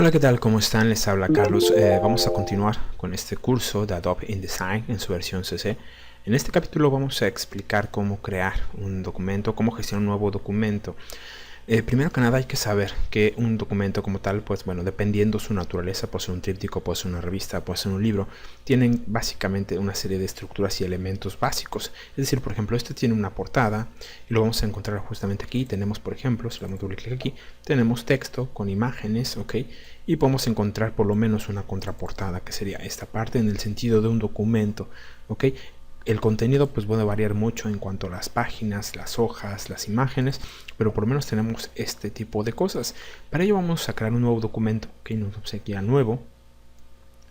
Hola, ¿qué tal? ¿Cómo están? Les habla Carlos. Vamos a continuar con este curso de Adobe InDesign en su versión CC. En este capítulo vamos a explicar cómo crear un documento, cómo gestionar un nuevo documento. Primero que nada hay que saber que un documento como tal, pues bueno, dependiendo su naturaleza, puede ser un tríptico, puede ser una revista, puede ser un libro, tienen básicamente una serie de estructuras y elementos básicos. Es decir, por ejemplo, este tiene una portada y lo vamos a encontrar justamente aquí. Tenemos, por ejemplo, si le damos doble clic aquí, tenemos texto con imágenes, ¿ok? Y podemos encontrar por lo menos una contraportada, que sería esta parte en el sentido de un documento, ¿ok? El contenido pues puede variar mucho en cuanto a las páginas, las hojas, las imágenes, pero por lo menos tenemos este tipo de cosas. Para ello vamos a crear un nuevo documento, que nos obsequia nuevo,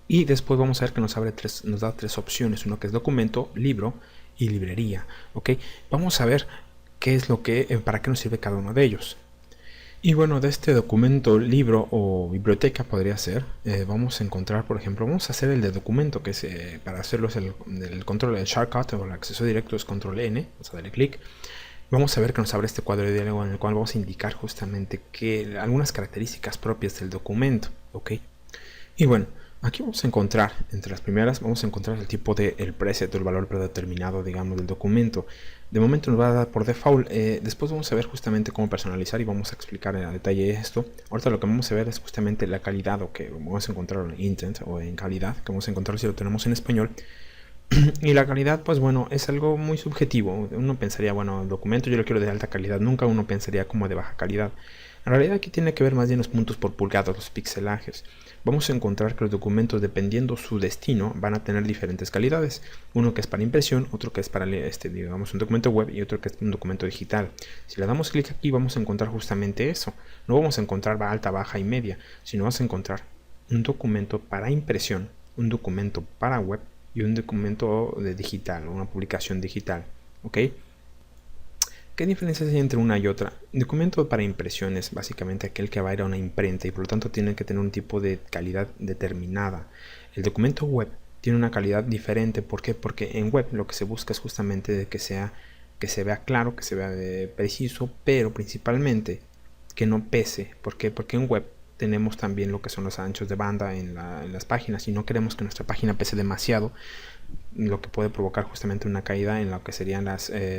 y después vamos a ver que nos da tres opciones, uno que es documento, libro y librería, ¿ok? Vamos a ver qué es lo que, para qué nos sirve cada uno de ellos. Y bueno, de este documento, libro o biblioteca podría ser, vamos a encontrar, por ejemplo, vamos a hacer el de documento, que es, para hacerlo es el control, el shortcut o el acceso directo es control N, vamos a darle clic. Vamos a ver que nos abre este cuadro de diálogo en el cual vamos a indicar justamente que algunas características propias del documento, ¿ok? Y bueno, aquí vamos a encontrar, entre las primeras, vamos a encontrar el tipo de el preset o el valor predeterminado, digamos, del documento. De momento nos va a dar por default. Después vamos a ver justamente cómo personalizar y vamos a explicar a detalle esto. Ahorita lo que vamos a ver es justamente la calidad, o que vamos a encontrar en intent o en calidad, que vamos a encontrar si lo tenemos en español. Y la calidad, pues bueno, es algo muy subjetivo. Uno pensaría, bueno, el documento yo lo quiero de alta calidad. Nunca uno pensaría como de baja calidad. En realidad aquí tiene que ver más bien los puntos por pulgada, los pixelajes. Vamos a encontrar que los documentos, dependiendo su destino, van a tener diferentes calidades. Uno que es para impresión, otro que es para digamos, un documento web y otro que es un documento digital. Si le damos clic aquí vamos a encontrar justamente eso. No vamos a encontrar alta, baja y media, sino vamos a encontrar un documento para impresión, un documento para web y un documento de digital, una publicación digital. ¿Ok? ¿Qué diferencias hay entre una y otra? El documento para impresión es básicamente aquel que va a ir a una imprenta y por lo tanto tiene que tener un tipo de calidad determinada. El documento web tiene una calidad diferente. ¿Por qué? Porque en web lo que se busca es justamente de que se vea claro, que se vea preciso, pero principalmente que no pese. ¿Por qué? Porque en web tenemos también lo que son los anchos de banda en las páginas y no queremos que nuestra página pese demasiado, lo que puede provocar justamente una caída en lo que serían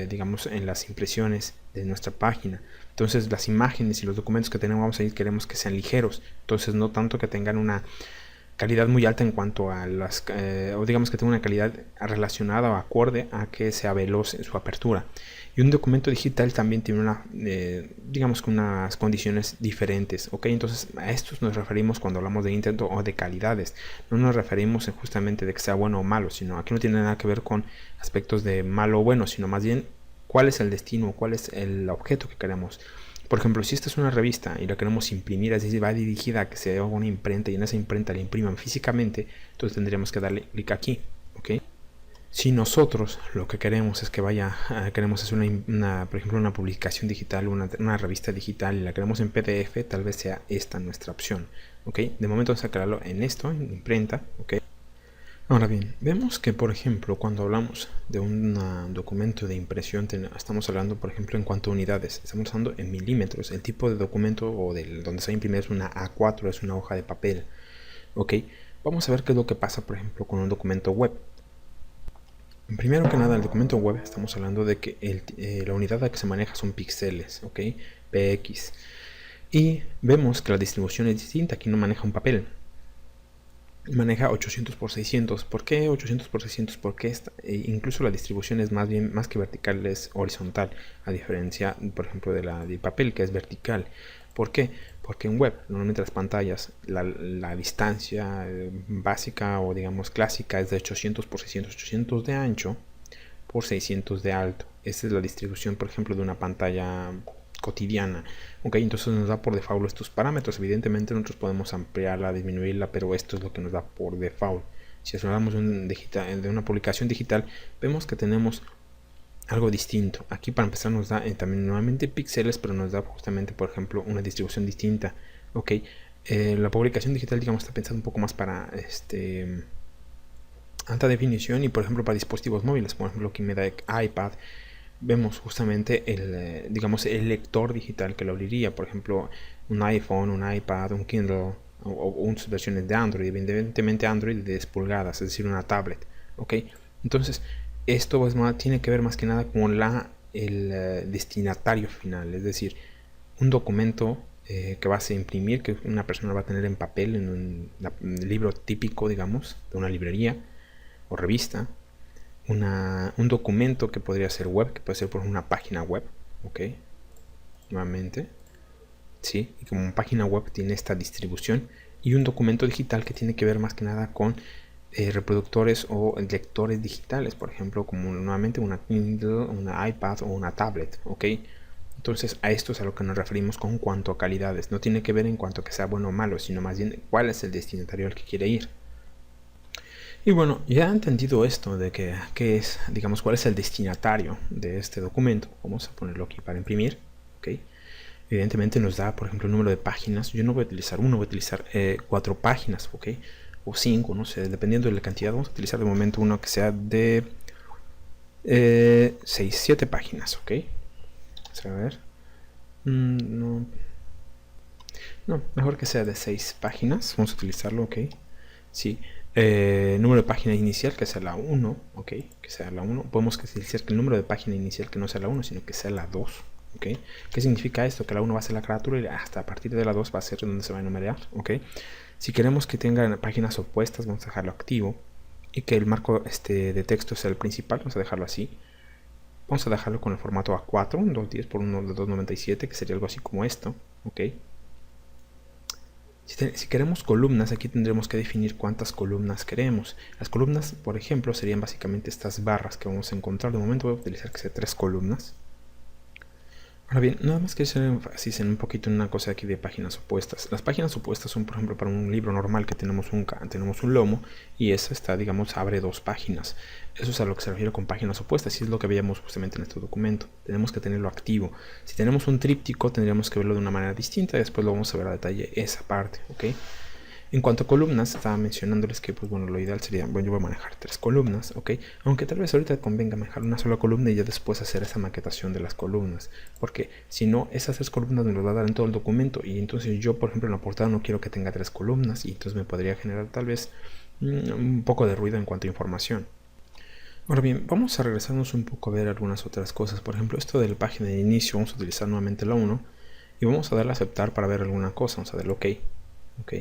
digamos, en las impresiones de nuestra página. Entonces las imágenes y los documentos que tenemos ahí queremos que sean ligeros, entonces no tanto que tengan una calidad muy alta en cuanto a o digamos que tenga una calidad relacionada o acorde a que sea veloz en su apertura. Y un documento digital también tiene digamos que unas condiciones diferentes, ¿ok? Entonces a estos nos referimos cuando hablamos de intento o de calidades. No nos referimos justamente de que sea bueno o malo, sino aquí no tiene nada que ver con aspectos de malo o bueno, sino más bien cuál es el destino, cuál es el objeto que queremos. Por ejemplo, si esta es una revista y la queremos imprimir, es decir, va dirigida a que se haga una imprenta y en esa imprenta la impriman físicamente, entonces tendríamos que darle clic aquí, ¿ok? Si nosotros lo que queremos es que queremos hacer por ejemplo, una publicación digital, una revista digital y la queremos en PDF, tal vez sea esta nuestra opción, ¿ok? De momento vamos a crearlo en esto, en imprenta, ¿ok? Ahora bien, vemos que por ejemplo cuando hablamos de un documento de impresión estamos hablando por ejemplo en cuanto a unidades, estamos hablando en milímetros. El tipo de documento o donde se imprime es una A4, es una hoja de papel, ¿ok? Vamos a ver qué es lo que pasa por ejemplo con un documento web. Primero que nada, el documento web estamos hablando de que la unidad a la que se maneja son píxeles, ¿ok? PX. Y vemos que la distribución es distinta, aquí no maneja un papel, maneja 800 por 600. ¿Por qué 800 por 600? Porque incluso la distribución es más que vertical, es horizontal, a diferencia, por ejemplo, de la de papel, que es vertical. ¿Por qué? Porque en web, normalmente las pantallas, la distancia básica o digamos clásica es de 800 por 600, 800 de ancho por 600 de alto. Esta es la distribución, por ejemplo, de una pantalla cotidiana. Ok, entonces nos da por default estos parámetros. Evidentemente nosotros podemos ampliarla, disminuirla, pero esto es lo que nos da por default. Si hablamos de una publicación digital, vemos que tenemos algo distinto. Aquí para empezar nos da también nuevamente píxeles, pero nos da justamente, por ejemplo, una distribución distinta. Ok, la publicación digital, digamos, está pensada un poco más para alta definición y, por ejemplo, para dispositivos móviles. Por ejemplo, aquí me da iPad. Vemos justamente digamos, el lector digital que lo abriría, por ejemplo, un iPhone, un iPad, un Kindle, o unas versiones de Android. Evidentemente Android de 10 pulgadas, es decir, una tablet, ¿ok? Entonces, esto pues, tiene que ver más que nada con el destinatario final, es decir, un documento que vas a imprimir, que una persona va a tener en papel, en un libro típico, digamos, de una librería o revista, un documento que podría ser web, que puede ser por una página web, ¿ok? Nuevamente, ¿sí? Y como página web tiene esta distribución, y un documento digital que tiene que ver más que nada con reproductores o lectores digitales, por ejemplo, como nuevamente una Kindle, una iPad o una tablet, ¿ok? Entonces a esto es a lo que nos referimos con cuanto a calidades. No tiene que ver en cuanto a que sea bueno o malo, sino más bien cuál es el destinatario al que quiere ir. Y bueno, ya he entendido esto de que es, digamos, cuál es el destinatario de este documento. Vamos a ponerlo aquí para imprimir, ¿ok? Evidentemente nos da, por ejemplo, el número de páginas. Yo no voy a utilizar uno, voy a utilizar 4 páginas, ¿ok? O 5, no sé, dependiendo de la cantidad. Vamos a utilizar de momento uno que sea de 6, 7 páginas, ¿ok? Vamos a ver. No, mejor que sea de 6 páginas. Vamos a utilizarlo, ¿ok? Sí. Número de página inicial que sea la 1, ¿ok? Que sea la 1. Podemos decir que el número de página inicial que no sea la 1, sino que sea la 2. ¿Okay? ¿Qué significa esto? Que la 1 va a ser la carátula y hasta a partir de la 2 va a ser donde se va a enumerar, ¿ok? Si queremos que tengan páginas opuestas, vamos a dejarlo activo y que el marco de texto sea el principal, vamos a dejarlo así. Vamos a dejarlo con el formato A4, un 210 por 1 de 297, que sería algo así como esto, ¿ok? Si queremos columnas, aquí tendremos que definir cuántas columnas queremos. Las columnas, por ejemplo, serían básicamente estas barras que vamos a encontrar. De momento voy a utilizar que sea 3 columnas. Ahora bien, nada más que hacer énfasis en un poquito en una cosa aquí de páginas opuestas. Las páginas opuestas son, por ejemplo, para un libro normal que tenemos un lomo y esa está, digamos, abre 2 páginas. Eso es a lo que se refiere con páginas opuestas y es lo que veíamos justamente en este documento. Tenemos que tenerlo activo. Si tenemos un tríptico, tendríamos que verlo de una manera distinta y después lo vamos a ver a detalle esa parte, ¿ok? En cuanto a columnas, estaba mencionándoles que, pues bueno, lo ideal sería, bueno, yo voy a manejar 3 columnas, ¿ok? Aunque tal vez ahorita convenga manejar una sola columna y ya después hacer esa maquetación de las columnas, porque si no, esas 3 columnas me las va a dar en todo el documento y entonces yo, por ejemplo, en la portada no quiero que tenga 3 columnas y entonces me podría generar tal vez un poco de ruido en cuanto a información. Ahora bien, vamos a regresarnos un poco a ver algunas otras cosas. Por ejemplo, esto de la página de inicio, vamos a utilizar nuevamente la 1 y vamos a darle a aceptar para ver alguna cosa. Vamos a darle OK. OK.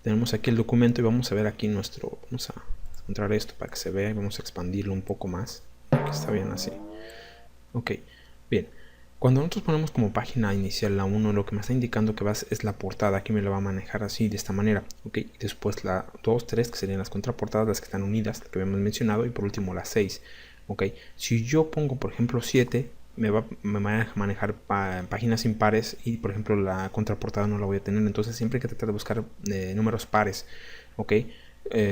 Tenemos aquí el documento y vamos a ver aquí vamos a encontrar esto para que se vea y vamos a expandirlo un poco más. Aquí está bien así. Ok, bien. Cuando nosotros ponemos como página inicial la 1, lo que me está indicando que es la portada. Aquí me lo va a manejar así, de esta manera. Ok, y después la 2, 3, que serían las contraportadas, las que están unidas, que habíamos mencionado, y por último la 6. Ok, si yo pongo por ejemplo 7, me va a manejar páginas impares y por ejemplo la contraportada no la voy a tener. Entonces siempre hay que tratar de buscar números pares. Ok,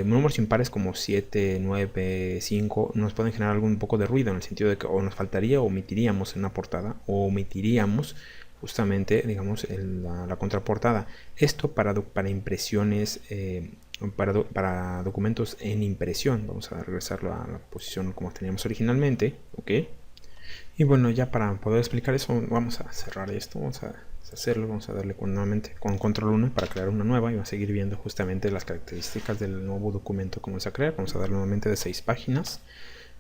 números impares como 7, 9, 5 nos pueden generar algún poco de ruido en el sentido de que o nos faltaría o omitiríamos en una portada o omitiríamos justamente, digamos, la contraportada. Esto para impresiones, para documentos en impresión. Vamos a regresarlo a la posición como teníamos originalmente, ¿ok? Y bueno, ya para poder explicar eso, vamos a cerrar esto, vamos a hacerlo, vamos a darle nuevamente con control 1 para crear una nueva y va a seguir viendo justamente las características del nuevo documento que vamos a crear. Vamos a darle nuevamente de 6 páginas,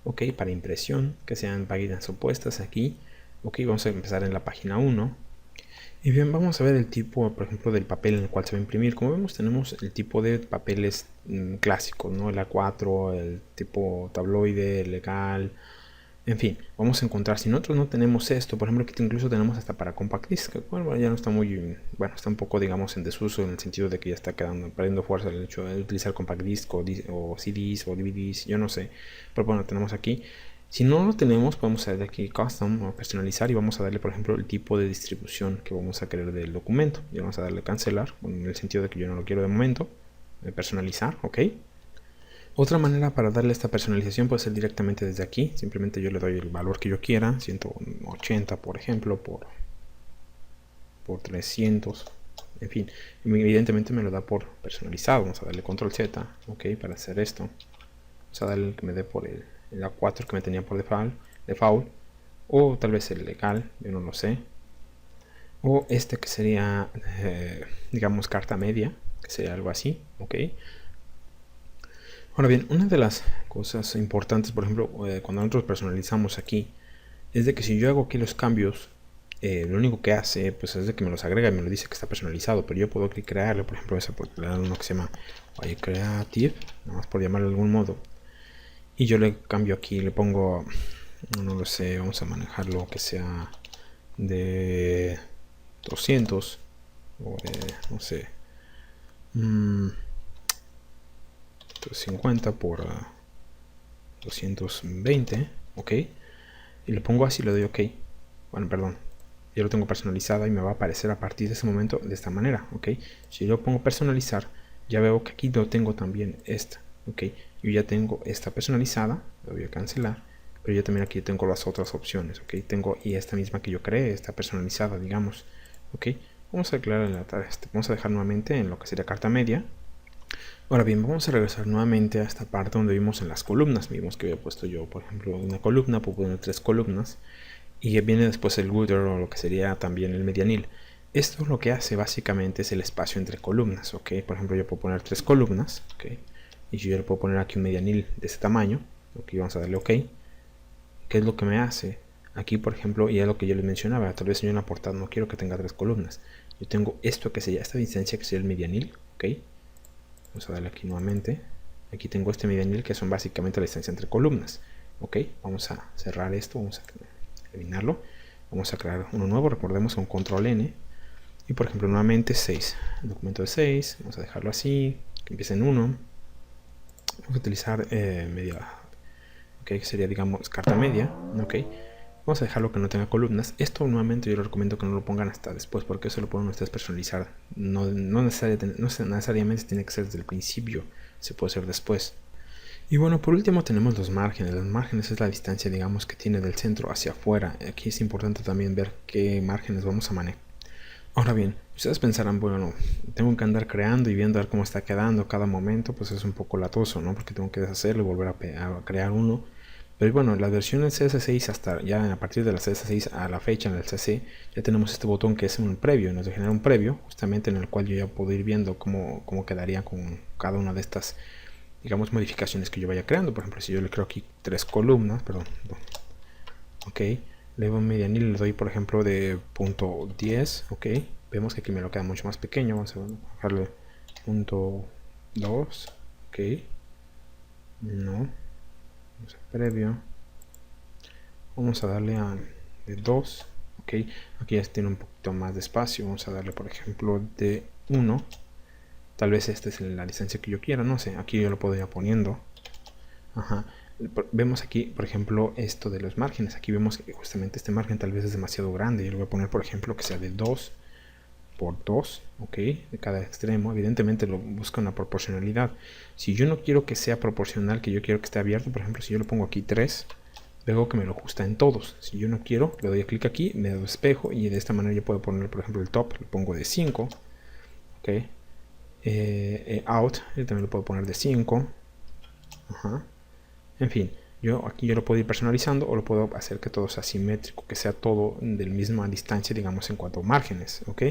ok, para impresión, que sean páginas opuestas aquí, ok, vamos a empezar en la página 1. Y bien, vamos a ver el tipo, por ejemplo, del papel en el cual se va a imprimir. Como vemos, tenemos el tipo de papeles clásicos, ¿no? El A4, el tipo tabloide, el legal. En fin, vamos a encontrar, si nosotros no tenemos esto, por ejemplo, aquí incluso tenemos hasta para compact disc, que bueno, ya no está muy, bueno, está un poco, digamos, en desuso en el sentido de que ya está perdiendo fuerza el hecho de utilizar compact disc o CDs o DVDs, yo no sé, pero bueno, tenemos aquí. Si no lo tenemos, podemos darle aquí custom o personalizar y vamos a darle, por ejemplo, el tipo de distribución que vamos a querer del documento y vamos a darle cancelar, en el sentido de que yo no lo quiero de momento, personalizar, ok. Otra manera para darle esta personalización puede ser directamente desde aquí. Simplemente yo le doy el valor que yo quiera, 180 por ejemplo, por 300. En fin, evidentemente me lo da por personalizado. Vamos a darle control Z, ok, para hacer esto. Vamos a darle que me dé por el A4 que me tenía por default. O tal vez el legal, yo no lo sé. O este que sería, digamos, carta media. que sería algo así, ok. Ahora bien, una de las cosas importantes, por ejemplo, cuando nosotros personalizamos aquí, es de que si yo hago aquí los cambios, lo único que hace pues es de que me los agrega y me lo dice que está personalizado, pero yo puedo crearle, por ejemplo, le dan uno que se llama Creative, nada más por llamarlo de algún modo, y yo le cambio aquí, le pongo, no lo sé, vamos a manejarlo que sea de 200 o de, no sé, 250 por 220, ok, y lo pongo así, le doy ok. Bueno, perdón, yo lo tengo personalizado y me va a aparecer a partir de ese momento de esta manera, ok. Si yo lo pongo personalizar, ya veo que aquí lo tengo también esta, ok. Yo ya tengo esta personalizada, lo voy a cancelar, pero yo también aquí tengo las otras opciones, ok. Tengo y esta misma que yo creé, está personalizada, digamos, ok. Vamos a aclarar vamos a dejar nuevamente en lo que sería carta media. Ahora bien, vamos a regresar nuevamente a esta parte donde vimos en las columnas. Vimos que había puesto yo, por ejemplo, una columna, puedo poner 3 columnas. Y viene después el Gooder o lo que sería también el medianil. Esto lo que hace básicamente es el espacio entre columnas, ¿ok? Por ejemplo, yo puedo poner 3 columnas, ¿ok? Y yo le puedo poner aquí un medianil de este tamaño, ¿ok? Vamos a darle OK. ¿Qué es lo que me hace? Aquí, por ejemplo, y es lo que yo les mencionaba, tal vez yo en la portada no quiero que tenga 3 columnas. Yo tengo esto que sería, esta distancia que sería el medianil, ¿ok? Vamos a darle aquí nuevamente. Aquí tengo este medianil que son básicamente la distancia entre columnas, ¿ok? Vamos a cerrar esto, vamos a eliminarlo, vamos a crear uno nuevo, recordemos con control N, y por ejemplo nuevamente 6, el documento de 6, vamos a dejarlo así, que empiece en 1, vamos a utilizar media, ok, que sería digamos carta media, ok, vamos a dejarlo que no tenga columnas. Esto nuevamente yo les recomiendo que no lo pongan hasta después, porque eso lo pueden ustedes personalizar, no necesariamente tiene que ser desde el principio, se puede hacer después. Y bueno, por último tenemos los márgenes. Los márgenes es la distancia, digamos, que tiene del centro hacia afuera. Aquí es importante también ver qué márgenes vamos a manejar. Ahora bien, ustedes pensarán, bueno, no, tengo que andar creando y viendo a ver cómo está quedando cada momento, pues es un poco latoso, ¿no? Porque tengo que deshacerlo y volver a crear uno. Pero bueno, las versiones CS6 hasta ya a partir de la CS6 a la fecha en el CC, ya tenemos este botón que es un previo, nos genera un previo, justamente en el cual yo ya puedo ir viendo cómo quedaría con cada una de estas, digamos, modificaciones que yo vaya creando. Por ejemplo, si yo le creo aquí 3 columnas, perdón, ok, le doy un medianil, le doy por ejemplo de punto 10, ok, vemos que aquí me lo queda mucho más pequeño, vamos a bajarle punto 2, ok, no, vamos a previo, vamos a darle a de 2, ok, aquí ya tiene un poquito más de espacio, vamos a darle por ejemplo de 1, tal vez esta es la distancia que yo quiera, no sé, aquí yo lo puedo ir poniendo. Ajá. Vemos aquí, por ejemplo, esto de los márgenes. Aquí vemos que justamente este margen tal vez es demasiado grande. Yo le voy a poner, por ejemplo, que sea de 2 por 2, ok, de cada extremo. Evidentemente lo busca una proporcionalidad. Si yo no quiero que sea proporcional, que yo quiero que esté abierto, por ejemplo, si yo le pongo aquí 3, veo que me lo ajusta en todos. Si yo no quiero, le doy clic aquí, me despejo y de esta manera yo puedo poner, por ejemplo, el top, lo pongo de 5, ok, out, yo también lo puedo poner de 5, ajá. En fin, aquí yo lo puedo ir personalizando o lo puedo hacer que todo sea simétrico, que sea todo de la misma distancia, digamos, en cuanto a márgenes, ¿ok?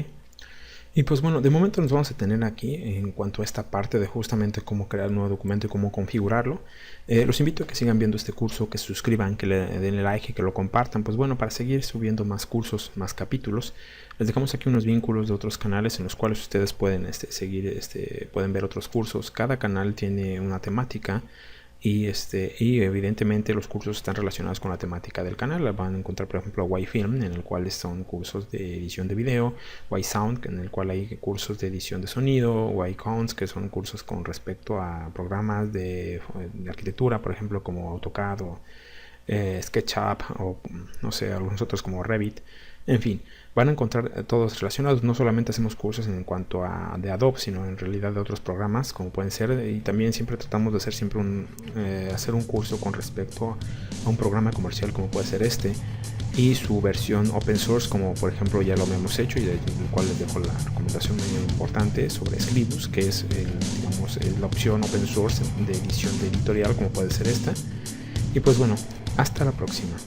Y pues bueno, de momento nos vamos a tener aquí en cuanto a esta parte de justamente cómo crear un nuevo documento y cómo configurarlo. Los invito a que sigan viendo este curso, que se suscriban, que le den like y que lo compartan. Pues bueno, para seguir subiendo más cursos, más capítulos, les dejamos aquí unos vínculos de otros canales en los cuales ustedes pueden seguir, pueden ver otros cursos. Cada canal tiene una temática. Y evidentemente los cursos están relacionados con la temática del canal. Van a encontrar por ejemplo a Y-Film, en el cual son cursos de edición de video, Y-Sound, en el cual hay cursos de edición de sonido, Y-Cons, que son cursos con respecto a programas de arquitectura, por ejemplo como AutoCAD o SketchUp o no sé, algunos otros como Revit. En fin, van a encontrar todos relacionados. No solamente hacemos cursos en cuanto a de Adobe, sino en realidad de otros programas como pueden ser, y también siempre tratamos de hacer siempre hacer un curso con respecto a un programa comercial como puede ser y su versión open source, como por ejemplo ya lo hemos hecho y del cual les dejo la recomendación muy importante sobre Scribus, que es la opción open source de edición de editorial como puede ser esta. Y pues bueno, hasta la próxima.